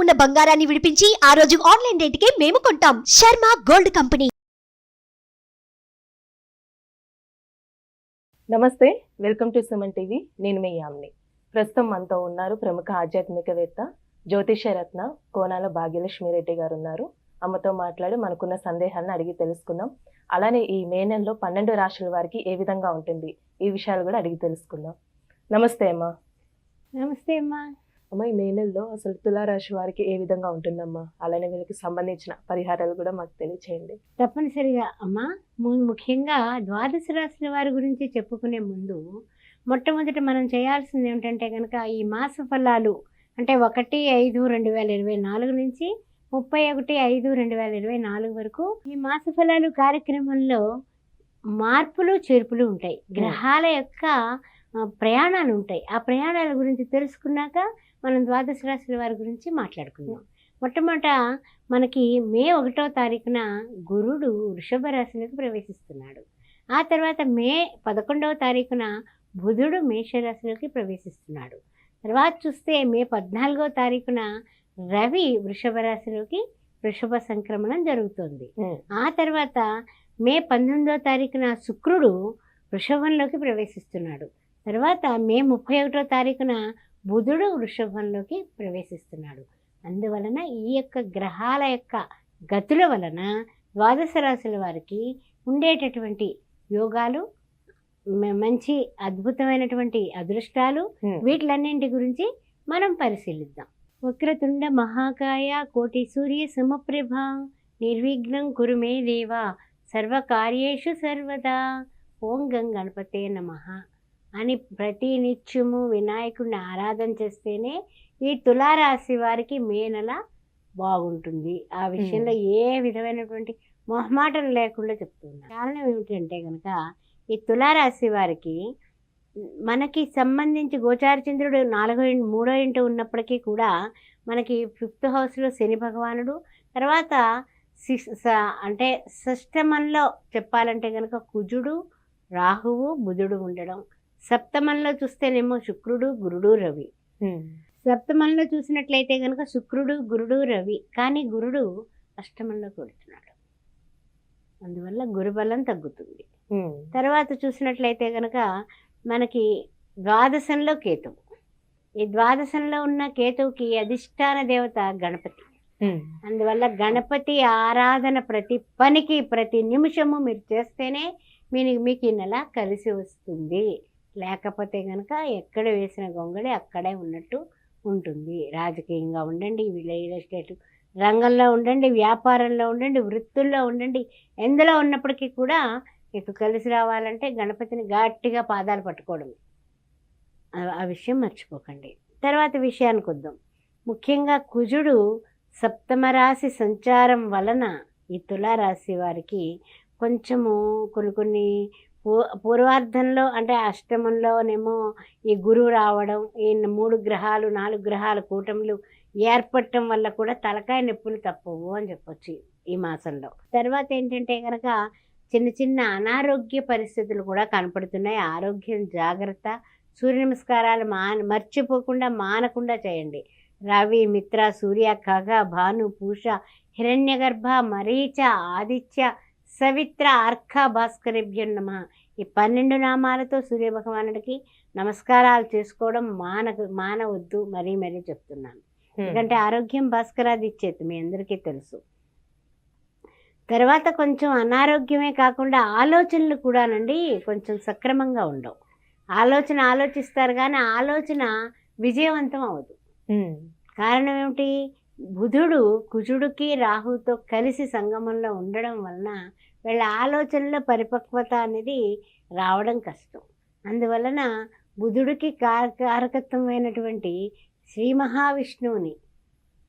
ఉన్న బంగారాన్ని విడిపించి ఆ రోజు ఆన్లైన్ రేటుకే మేము కొంటాం. Sharma gold company. నమస్తే, వెల్కమ్ టు సుమన్ టీవీ. నేను మీ యామ్ని. ప్రస్తుతం మనతో ఉన్నారు ప్రముఖ ఆధ్యాత్మికవేత్త జ్యోతిషరత్న కోనాల భాగ్యలక్ష్మి రెడ్డి గారు ఉన్నారు. అమ్మతో మాట్లాడి మనకున్న సందేహాలను అడిగి తెలుసుకుందాం. అలానే ఈ మే నెలలో 12 రాశుల వారికి ఏ విధంగా ఉంటుంది ఈ విషయాలు కూడా అడిగి తెలుసుకుందాం. నమస్తే అమ్మా. నమస్తే అమ్మా. అమ్మ, ఈ మే నెలలో అసలు తులారాశి వారికి ఏ విధంగా ఉంటుందమ్మా? అలానే వీళ్ళకి సంబంధించిన పరిహారాలు కూడా మాకు తెలియచేయండి. తప్పనిసరిగా అమ్మా. ముఖ్యంగా ద్వాదశ రాశుల వారి గురించి చెప్పుకునే ముందు మొట్టమొదట మనం చేయాల్సింది ఏమిటంటే కనుక ఈ మాస ఫలాలు అంటే 1/5/2024 నుంచి 31/5/2024 వరకు ఈ మాస ఫలాలు కార్యక్రమంలో మార్పులు చేర్పులు ఉంటాయి. గ్రహాల యొక్క ప్రయాణాలు ఉంటాయి. ఆ ప్రయాణాల గురించి తెలుసుకున్నాక మనం ద్వాదశ రాశుల వారి గురించి మాట్లాడుకుందాం. మొట్టమొదట మనకి మే 1వ తారీఖున గురుడు వృషభ రాశిలోకి ప్రవేశిస్తున్నాడు. ఆ తర్వాత మే 11వ తారీఖున బుధుడు మేషరాశిలోకి ప్రవేశిస్తున్నాడు. తర్వాత చూస్తే మే 14వ తారీఖున రవి వృషభ రాశిలోకి వృషభ సంక్రమణం జరుగుతుంది. ఆ తర్వాత మే 19వ తారీఖున శుక్రుడు వృషభంలోకి ప్రవేశిస్తున్నాడు. తర్వాత మే 31వ తారీఖున బుధుడు వృషభంలోకి ప్రవేశిస్తున్నాడు. అందువలన ఈ యొక్క గ్రహాల యొక్క గతుల వలన ద్వాదశ రాశుల వారికి ఉండేటటువంటి యోగాలు, మంచి అద్భుతమైనటువంటి అదృష్టాలు, వీటిలన్నింటి గురించి మనం పరిశీలిద్దాం. వక్రతుండ మహాకాయ కోటి సూర్య సమప్రభ నిర్విఘ్నం కురు మే దేవ సర్వకార్యేషు సర్వదా ఓం గం గణపతే నమః అని ప్రతి నిత్యము వినాయకుడిని ఆరాధన చేస్తేనే ఈ తులారాశి వారికి మే నెల బాగుంటుంది. ఆ విషయంలో ఏ విధమైనటువంటి మొహమాటం లేకుండా చెప్తున్నారు. కారణం ఏమిటంటే కనుక ఈ తులారాశి వారికి మనకి సంబంధించి గోచార చంద్రుడు 3వ ఇంట ఉన్నప్పటికీ కూడా మనకి 5th హౌస్లో శని భగవానుడు, తర్వాత అంటే షష్టమంలో చెప్పాలంటే కనుక కుజుడు, రాహువు, బుధుడు ఉండడం. సప్తమంలో చూస్తేనేమో శుక్రుడు, గురుడు, రవి. సప్తమంలో చూసినట్లయితే కనుక శుక్రుడు, గురుడు, రవి. కానీ గురుడు అష్టమంలో కొడుతున్నాడు. అందువల్ల గురుబలం తగ్గుతుంది. తర్వాత చూసినట్లయితే కనుక మనకి ద్వాదశంలో కేతువు. ఈ ద్వాదశంలో ఉన్న కేతువుకి అధిష్టాన దేవత గణపతి. అందువల్ల గణపతి ఆరాధన ప్రతి పనికి ప్రతి నిమిషము మీరు చేస్తేనే మీకు ఈ నెల కలిసి వస్తుంది. లేకపోతే కనుక ఎక్కడ వేసిన గొంగళి అక్కడే ఉన్నట్టు ఉంటుంది. రాజకీయంగా ఉండండి, రియల్ ఎస్టేట్ రంగంలో ఉండండి, వ్యాపారంలో ఉండండి, వృత్తుల్లో ఉండండి, ఎందులో ఉన్నప్పటికీ కూడా మీకు కలిసి రావాలంటే గణపతిని గట్టిగా పాదాలు పట్టుకోవడం, ఆ విషయం మర్చిపోకండి. తర్వాత విషయానికి వద్దాం. ముఖ్యంగా కుజుడు సప్తమ రాశి సంచారం వలన ఈ తులారాశి వారికి కొంచెము కొన్ని పూర్వార్ధంలో అంటే అష్టమంలోనేమో ఈ గురువు రావడం, ఈ 3 గ్రహాలు 4 గ్రహాల కూటములు ఏర్పడటం వల్ల కూడా తలకాయ నొప్పులు తప్పవు అని చెప్పొచ్చు ఈ మాసంలో. తర్వాత ఏంటంటే కనుక చిన్న చిన్న అనారోగ్య పరిస్థితులు కూడా కనపడుతున్నాయి. ఆరోగ్యం జాగ్రత్త. సూర్య నమస్కారాలు మర్చిపోకుండా మానకుండా చేయండి. రవి, మిత్ర, సూర్య, ఖగ, భాను, పూష, హిరణ్యగర్భ, మరీచ, ఆదిత్య, సవిత్ర, అర్క, భాస్కరేభ్యం నమః ఈ 12 నామాలతో సూర్య భగవానుడికి నమస్కారాలు చేసుకోవడం మానవద్దు. మరీ చెప్తున్నాను. ఎందుకంటే ఆరోగ్యం భాస్కరాది ఇచ్చేది మీ అందరికీ తెలుసు. తర్వాత కొంచెం అనారోగ్యమే కాకుండా ఆలోచనలు కూడానండి కొంచెం సక్రమంగా ఉండవు. ఆలోచిస్తారు కానీ ఆలోచన విజయవంతం అవ్వదు. కారణం ఏమిటి? బుధుడు కుజుడికి రాహుతో కలిసి సంగమంలో ఉండడం వలన వీళ్ళ ఆలోచనలో పరిపక్వత అనేది రావడం కష్టం. అందువలన బుధుడికి కారకత్వమైనటువంటి శ్రీ మహావిష్ణువుని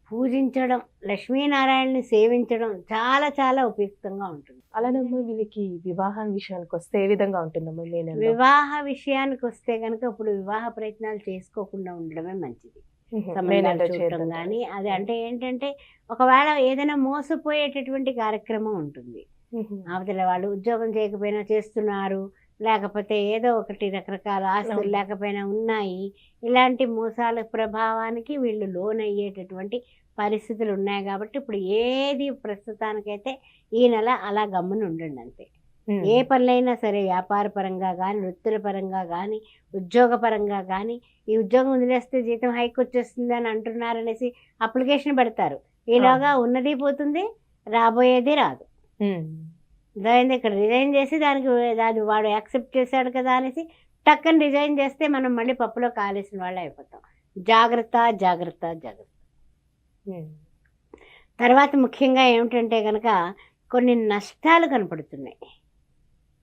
పూజించడం, లక్ష్మీనారాయణని సేవించడం చాలా చాలా ఉపయుక్తంగా ఉంటుంది. అలానే వీళ్ళకి వివాహం విషయానికి వస్తే ఏ విధంగా ఉంటుందమ్మా? వివాహ విషయానికి వస్తే కనుక ఇప్పుడు వివాహ ప్రయత్నాలు చేసుకోకుండా ఉండడమే మంచిది. సంబంధాలు చూడటం కానీ అది అంటే ఏంటంటే ఒకవేళ ఏదైనా మోసపోయేటటువంటి కార్యక్రమం ఉంటుంది. అవతల వాళ్ళు ఉద్యోగం చేయకపోయినా చేస్తున్నారు, లేకపోతే ఏదో ఒకటి రకరకాల ఆస్తులు లేకపోయినా ఉన్నాయి, ఇలాంటి మోసాల ప్రభావానికి వీళ్ళు లోన్ అయ్యేటటువంటి పరిస్థితులు ఉన్నాయి. కాబట్టి ఇప్పుడు ఏది ప్రస్తుతానికైతే ఈ నెల అలా గమ్మున ఉండండి అంతే. ఏ పనులైనా సరే, వ్యాపార పరంగా కానీ, వృత్తుల పరంగా కానీ, ఉద్యోగ పరంగా కానీ, ఈ ఉద్యోగం వదిలేస్తే జీతం హైక్ వచ్చేస్తుంది అని అంటున్నారనేసి అప్లికేషన్ పెడతారు. ఈలోగా ఉన్నది పోతుంది, రాబోయేది రాదు. దాని ఇక్కడ రిజైన్ చేసి దానికి అది వాడు యాక్సెప్ట్ చేశాడు కదా అనేసి టక్కని రిజైన్ చేస్తే మనం మళ్ళీ పప్పులో కాలేసిన వాళ్ళు అయిపోతాం. జాగ్రత్త జాగ్రత్త జాగ్రత్త. తర్వాత ముఖ్యంగా ఏమిటంటే కనుక కొన్ని నష్టాలు కనపడుతున్నాయి,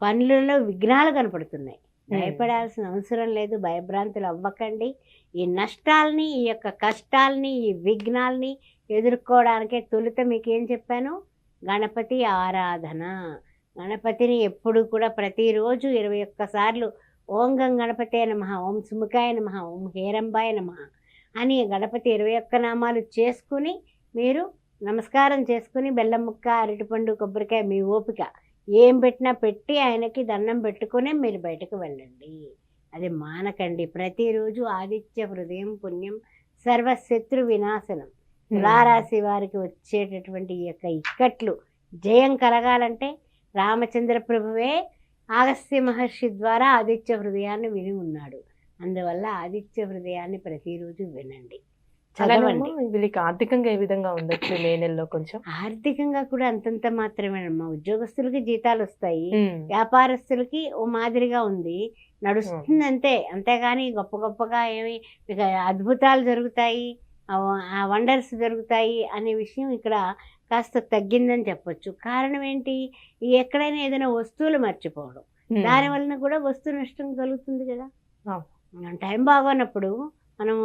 పనులలో విఘ్నాలు కనపడుతున్నాయి. భయపడాల్సిన అవసరం లేదు, భయభ్రాంతులు అవ్వకండి. ఈ నష్టాలని, ఈ యొక్క కష్టాలని, ఈ విఘ్నాలని ఎదుర్కోవడానికే తొలుత మీకు ఏం చెప్పాను, గణపతి ఆరాధన. గణపతిని ఎప్పుడు కూడా ప్రతిరోజు 21 సార్లు ఓం గం గణపతే నమః, ఓం సుముఖాయ నమః, ఓం హేరంబాయ నమః అని గణపతి 21 నామాలు చేసుకుని మీరు నమస్కారం చేసుకుని బెల్లం ముక్క, అరటిపండు, కొబ్బరికాయ మీ ఓపిక ఏం పెట్టినా పెట్టి ఆయనకి దండం పెట్టుకునే మీరు బయటకు వెళ్ళండి. అది మానకండి. ప్రతిరోజు ఆదిత్య హృదయం పుణ్యం సర్వశత్రు వినాశనం. తులారాశి వారికి వచ్చేటటువంటి ఈ యొక్క ఇక్కట్లు జయం కలగాలంటే రామచంద్ర ప్రభువే అగస్త్య మహర్షి ద్వారా ఆదిత్య హృదయాన్ని విని ఉన్నాడు. అందువల్ల ఆదిత్య హృదయాన్ని ప్రతిరోజు వినండి, చదవండి. వీళ్ళకి ఆర్థికంగా ఏ విధంగా ఉండొచ్చు మే నెలలో? కొంచెం ఆర్థికంగా కూడా అంతంత మాత్రమేనమ్మా. ఉద్యోగస్తులకి జీతాలు వస్తాయి, వ్యాపారస్తులకి ఓ మాదిరిగా ఉంది, నడుస్తుంది అంతే. అంతేగాని గొప్ప గొప్పగా ఏమి ఇక అద్భుతాలు జరుగుతాయి, వండర్స్ జరుగుతాయి అనే విషయం ఇక్కడ కాస్త తగ్గిందని చెప్పొచ్చు. కారణం ఏంటి, ఎక్కడైనా ఏదైనా వస్తువులు మర్చిపోవడం, దానివలన కూడా వస్తువు నష్టం కలుగుతుంది కదా. టైం బాగోనప్పుడు మనం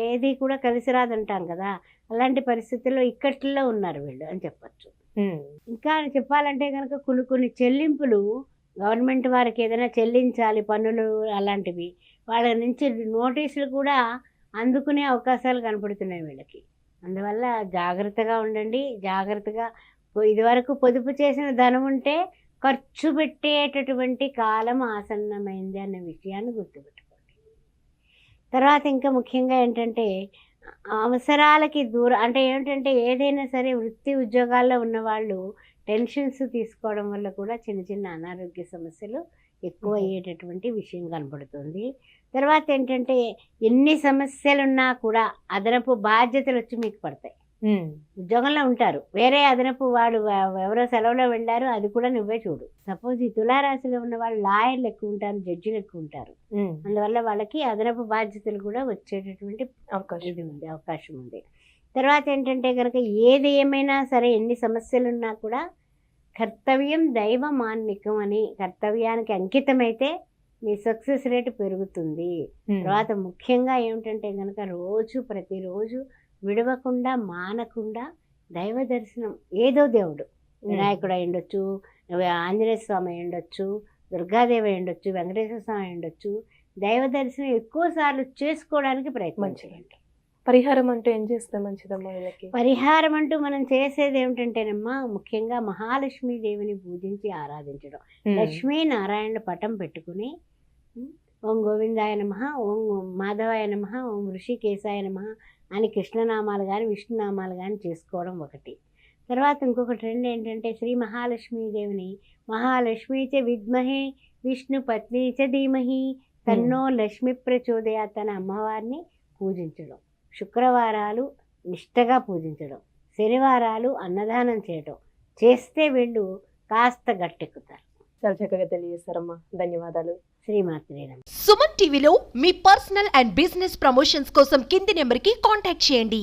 ఏది కూడా కలిసి రాదంటాం కదా, అలాంటి పరిస్థితుల్లో ఇక్కట్లో ఉన్నారు వీళ్ళు అని చెప్పచ్చు. ఇంకా చెప్పాలంటే కనుక కొన్ని చెల్లింపులు గవర్నమెంట్ వారికి ఏదైనా చెల్లించాలి, పన్నులు అలాంటివి, వాళ్ళ నుంచి నోటీసులు కూడా అందుకునే అవకాశాలు కనపడుతున్నాయి వీళ్ళకి. అందువల్ల జాగ్రత్తగా ఉండండి. జాగ్రత్తగా ఇదివరకు పొదుపు చేసిన ధనం ఉంటే ఖర్చు పెట్టేటటువంటి కాలం ఆసన్నమైంది అనే విషయాన్ని గుర్తుపెట్టుకోండి. తర్వాత ఇంకా ముఖ్యంగా ఏంటంటే అవసరాలకి దూరం, అంటే ఏమిటంటే ఏదైనా సరే వృత్తి ఉద్యోగాల్లో ఉన్నవాళ్ళు టెన్షన్స్ తీసుకోవడం వల్ల కూడా చిన్న చిన్న అనారోగ్య సమస్యలు ఎక్కువ అయ్యేటటువంటి విషయం కనపడుతుంది. తర్వాత ఏంటంటే ఎన్ని సమస్యలున్నా కూడా అదనపు బాధ్యతలు వచ్చి మీకు పడతాయి. ఉద్యోగంలో ఉంటారు, వేరే అదనపు వాడు ఎవరో సెలవులో వెళ్ళారు, అది కూడా నువ్వే చూడు. సపోజ్ ఈ తులారాశిలో ఉన్న వాళ్ళు లాయర్లు ఎక్కువ ఉంటారు, జడ్జిలు ఎక్కువ ఉంటారు. అందువల్ల వాళ్ళకి అదనపు బాధ్యతలు కూడా వచ్చేటటువంటి అవకాశం ఉంది. తర్వాత ఏంటంటే కనుక ఏది ఏమైనా సరే ఎన్ని సమస్యలున్నా కూడా కర్తవ్యం దైవ మాన్నికం అని కర్తవ్యానికి అంకితమైతే మీ సక్సెస్ రేటు పెరుగుతుంది. తర్వాత ముఖ్యంగా ఏమిటంటే కనుక ప్రతిరోజు విడవకుండా మానకుండా దైవ దర్శనం, ఏదో దేవుడు, వినాయకుడు అయి ఉండొచ్చు, ఆంజనేయ స్వామి అయి ఉండొచ్చు, దుర్గాదేవి అయి ఉండొచ్చు, వెంకటేశ్వర స్వామి అయి ఉండొచ్చు, దైవ దర్శనం ఎక్కువ సార్లు చేసుకోవడానికి ప్రయత్నం చేయండి. పరిహారం అంటూ ఏం చేస్తే మంచిదమ్మా వీళ్ళకి? పరిహారం అంటూ మనం చేసేది ఏమిటంటేనమ్మా, ముఖ్యంగా మహాలక్ష్మీదేవిని పూజించి ఆరాధించడం. లక్ష్మీనారాయణ పటం పెట్టుకుని ఓం గోవిందాయ నమః, ఓం మాధవాయ నమః, ఓం ఋషికేశాయ నమః అని కృష్ణనామాలు కానీ విష్ణునామాలు కానీ చేసుకోవడం ఒకటి. తర్వాత ఇంకొక ట్రెండ్ ఏంటంటే శ్రీ మహాలక్ష్మీదేవిని మహాలక్ష్మీ చ విద్మహే విష్ణు పత్ని చ ధీమహి తన్నో లక్ష్మి ప్రచోదయాత్ అనే అమ్మవారిని పూజించడం. శుక్రవారాలు నిష్టగా పూజించడం, శనివారాలు అన్నదానం చేయడం చేస్తే వీళ్ళు కాస్త గట్టెక్కుతారు. చాలా చక్కగా తెలియజేస్తారమ్మా, ధన్యవాదాలు. శ్రీమాత్రే నమః. సుమన్ టీవీలో మీ పర్సనల్ అండ్ బిజినెస్ ప్రమోషన్స్ కోసం కింది నెంబర్కి కాంటాక్ట్ చేయండి.